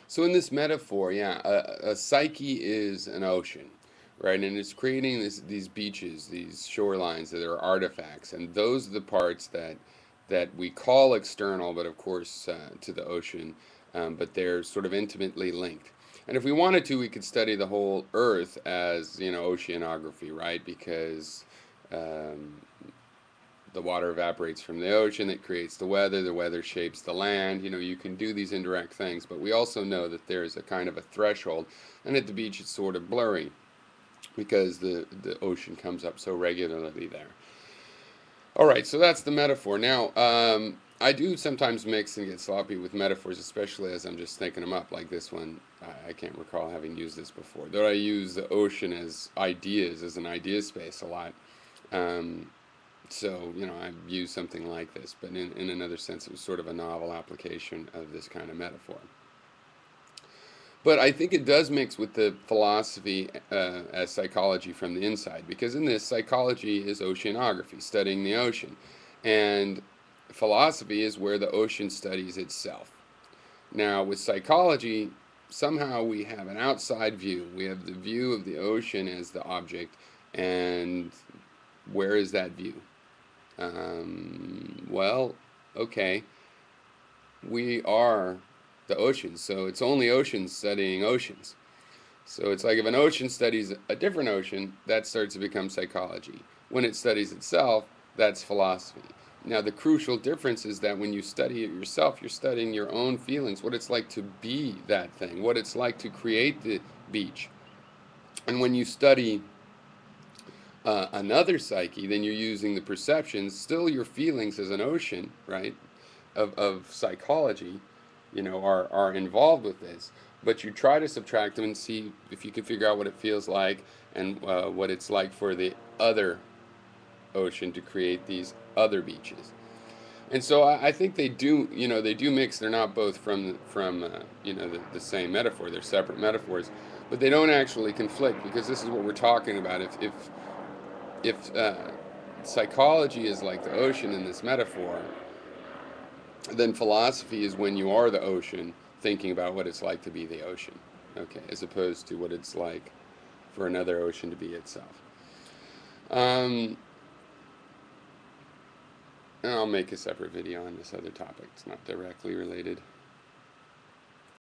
So in this metaphor, yeah, a psyche is an ocean, right? And it's creating these beaches, these shorelines that are artifacts, and those are the parts that we call external, but of course to the ocean, but they're sort of intimately linked. And if we wanted to, we could study the whole Earth as oceanography, right? Because um, the water evaporates from the ocean, it creates the weather shapes the land. You can do these indirect things, but we also know that there's a kind of a threshold, and at the beach it's sort of blurry because the ocean comes up so regularly there. All right, so that's the metaphor. Now, I do sometimes mix and get sloppy with metaphors, especially as I'm just thinking them up, like this one. I can't recall having used this before, though I use the ocean as ideas, as an idea space a lot. Um, so, I've used something like this, but in another sense, it was sort of a novel application of this kind of metaphor. But I think it does mix with the philosophy as psychology from the inside, because in this, psychology is oceanography, studying the ocean. And philosophy is where the ocean studies itself. Now, with psychology, somehow we have an outside view. We have the view of the ocean as the object, and where is that view? Well, okay, we are the oceans, so it's only oceans studying oceans. So it's like if an ocean studies a different ocean, that starts to become psychology. When it studies itself, that's philosophy. Now, the crucial difference is that when you study it yourself, you're studying your own feelings, what it's like to be that thing, what it's like to create the beach. And when you study another psyche, then you're using the perceptions, still your feelings as an ocean, right, of psychology, are involved with this. But you try to subtract them and see if you can figure out what it feels like and what it's like for the other ocean to create these other beaches. And so I think they do mix. They're not both from the same metaphor. They're separate metaphors, but they don't actually conflict because this is what we're talking about. If psychology is like the ocean in this metaphor, then philosophy is when you are the ocean, thinking about what it's like to be the ocean, okay, as opposed to what it's like for another ocean to be itself. Um, and I'll make a separate video on this other topic. It's not directly related.